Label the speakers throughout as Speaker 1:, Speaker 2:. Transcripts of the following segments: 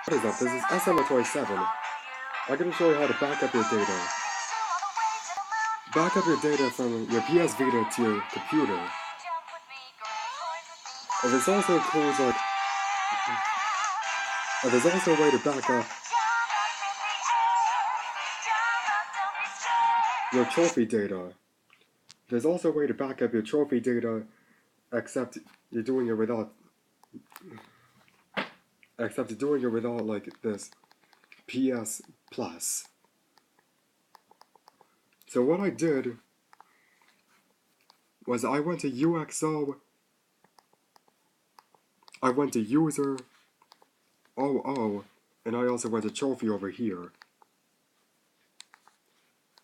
Speaker 1: What is up? This is SM27. I'm going to show you how to back up your data. Back up your data from your PS Vita to your computer. And this also includes there's also a way to back up your trophy data. There's also a way to back up your trophy data, except you're doing it without like this PS Plus. So what I did was I went to UXO, I went to user, and I also went to trophy over here.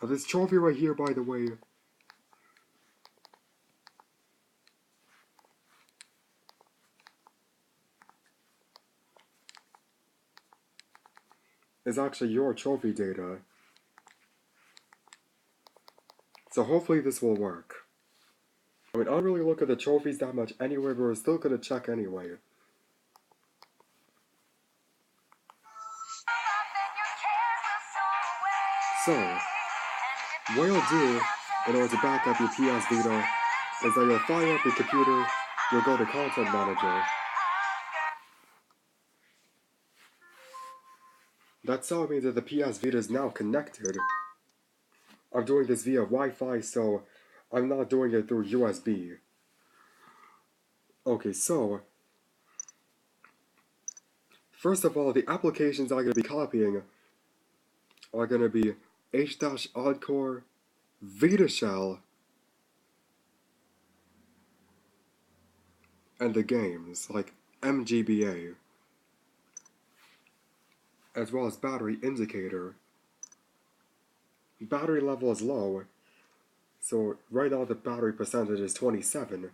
Speaker 1: Now this trophy right here, by the way, is actually your trophy data. So hopefully this will work. I mean, I don't really look at the trophies that much anyway, but we're still gonna check anyway. So, what you'll do in order to back up your PS Vita is that you'll fire up your computer, you'll go to Content Manager. That's telling me that the PS Vita is now connected. I'm doing this via Wi-Fi, so I'm not doing it through USB. Okay, so first of all, the applications I'm going to be copying are going to be H-Oddcore, Vita Shell, and the games, like MGBA, as well as battery indicator. Battery level is low, so right now the battery percentage is 27.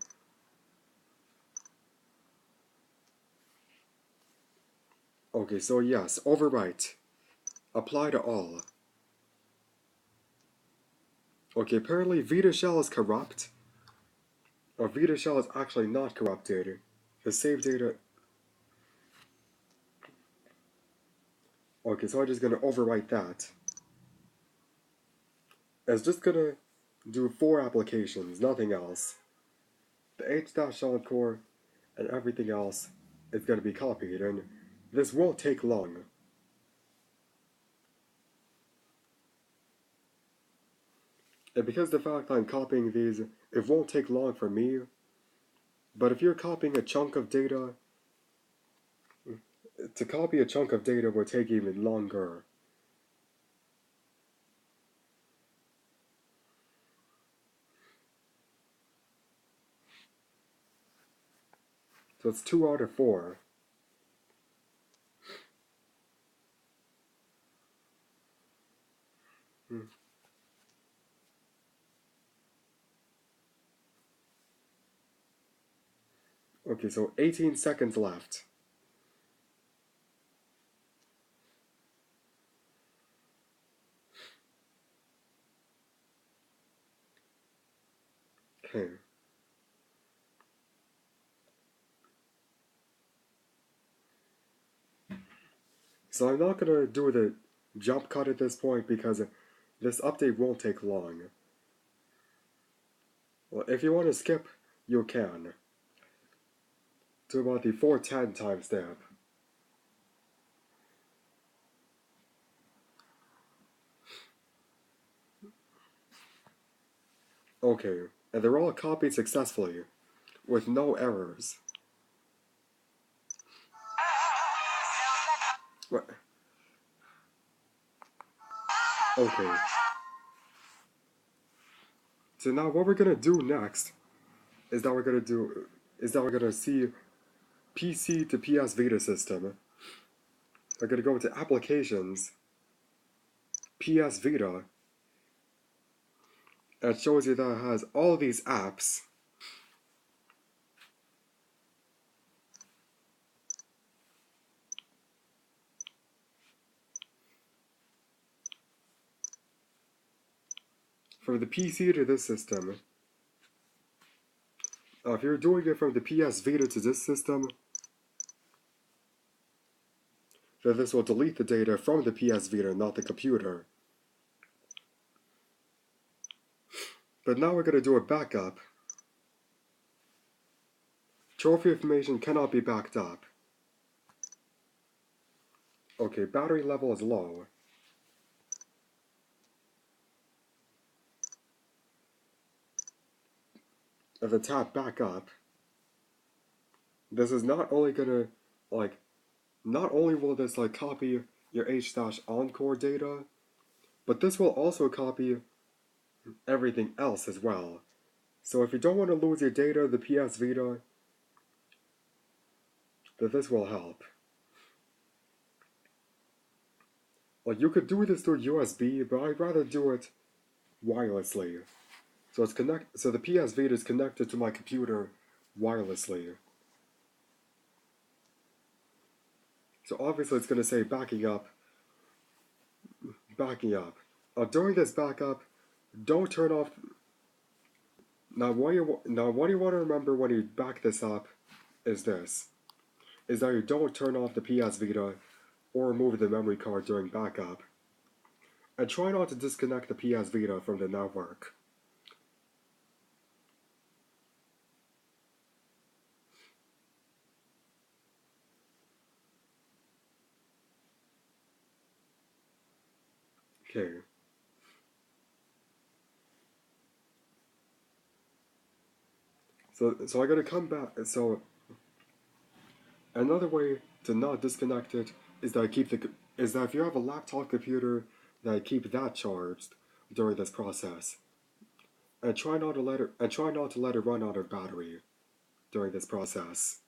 Speaker 1: Okay, so yes, overwrite. Apply to all. Okay, apparently Vita Shell is corrupt. Or Vita Shell is actually not corrupted. The save data... Okay, so I'm just gonna overwrite that. It's just gonna do 4 applications, nothing else. The H-Oddcore and everything else is gonna be copied, and this won't take long. And because the fact I'm copying these, it won't take long for me. But if you're copying a chunk of data, to copy a chunk of data will take even longer. So it's 2 out of 4. Okay, so 18 seconds left. Okay. So I'm not gonna do the jump cut at this point because this update won't take long. Well, if you want to skip, you can. To about the 410 timestamp. Okay, and they're all copied successfully, with no errors. What? Okay. So now what we're gonna do next is that we're gonna see PC to PS Vita system. We're gonna go into Applications, PS Vita. It shows you that it has all these apps. From the PC to this system. If you're doing it from the PS Vita to this system, that this will delete the data from the PS Vita, not the computer. But now we're going to do a backup. Trophy information cannot be backed up. Okay, battery level is low. If I tap back up, this is not only gonna, not only will this copy your H-Encore data, but this will also copy everything else as well. So if you don't want to lose your data, the PS Vita, then this will help. You could do this through USB, but I'd rather do it wirelessly. So the PS Vita is connected to my computer wirelessly. So obviously it's going to say backing up. During this backup, don't turn off. Now what you want to remember when you back this up is that you don't turn off the PS Vita or remove the memory card during backup. And try not to disconnect the PS Vita from the network. Okay. So I gotta come back. So another way to not disconnect it is that if you have a laptop computer, that I keep that charged during this process, and try not to let it run out of battery during this process.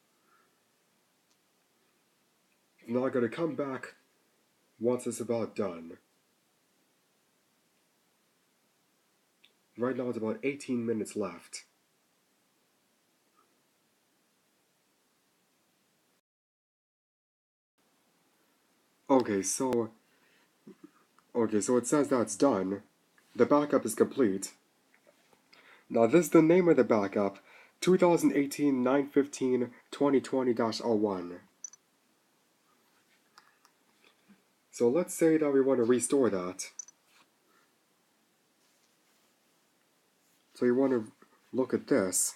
Speaker 1: Now I'm gonna come back once it's about done. Right now it's about 18 minutes left. Okay, so it says that's done. The backup is complete. Now this is the name of the backup, 2018 9/15 2020-01. So let's say that we want to restore that. So you want to look at this.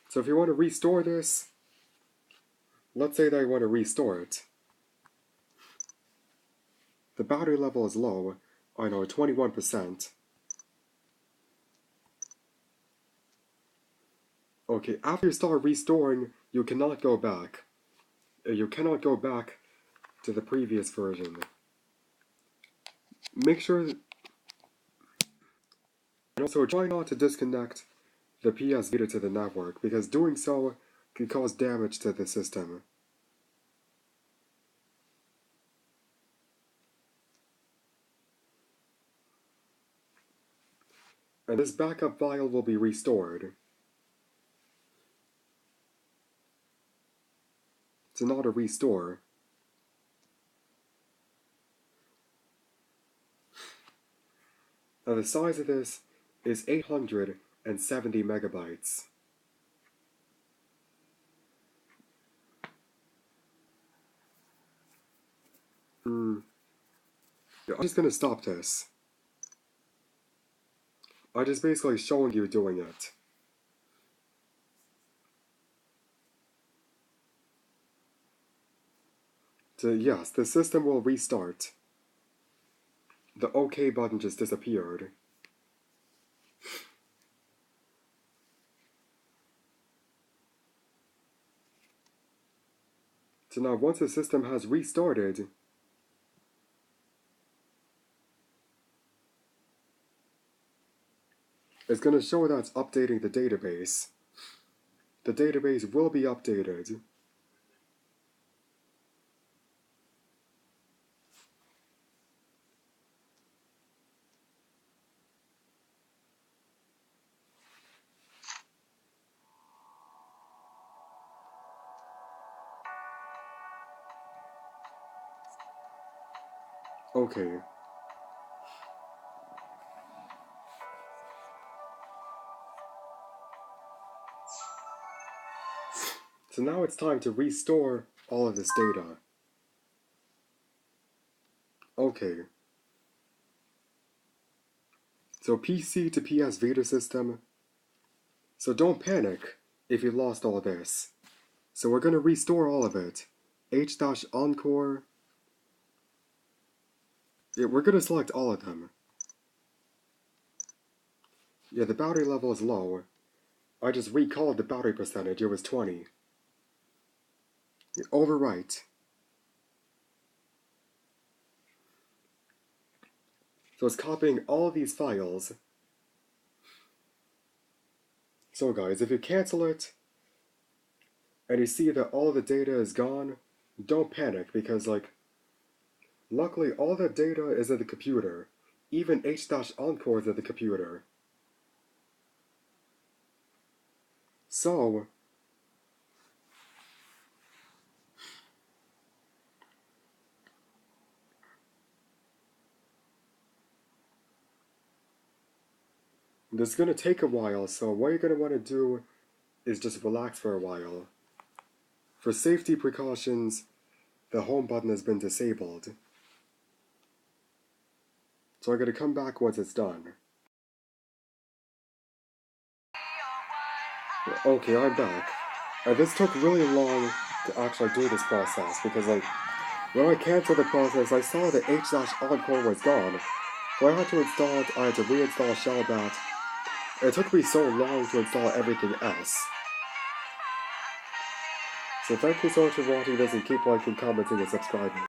Speaker 1: So if you want to restore this, let's say that you want to restore it. The battery level is low, I know, 21%. Okay, after you start restoring, you cannot go back. You cannot go back to the previous version. Make sure, and also try not to disconnect the PS Vita to the network, because doing so can cause damage to the system. And this backup file will be restored. It's not a restore. Now the size of this is 870 megabytes. I'm just gonna stop this. I'm just basically showing you doing it. So yes, the system will restart. The OK button just disappeared. So now once the system has restarted, it's going to show that it's updating the database. The database will be updated. Okay. So now it's time to restore all of this data. Okay. So PC to PS Vita system. So don't panic if you lost all this. So we're gonna restore all of it. H-Encore. Yeah, we're gonna select all of them. Yeah, the battery level is low. I just recalled the battery percentage, it was 20. Yeah, overwrite. So it's copying all of these files. So guys, if you cancel it, and you see that all the data is gone, don't panic, because luckily all the data is in the computer. Even H-Encore is in the computer. So, this is gonna take a while, so what you're gonna want to do is just relax for a while. For safety precautions, the home button has been disabled. So I'm gonna come back once it's done. Okay, I'm back. And this took really long to actually do this process, because when I canceled the process, I saw that H-Encore was gone. So I had to install it, I had to reinstall Shellbat. It took me so long to install everything else. So thank you so much for watching this, and keep liking, commenting, and subscribing.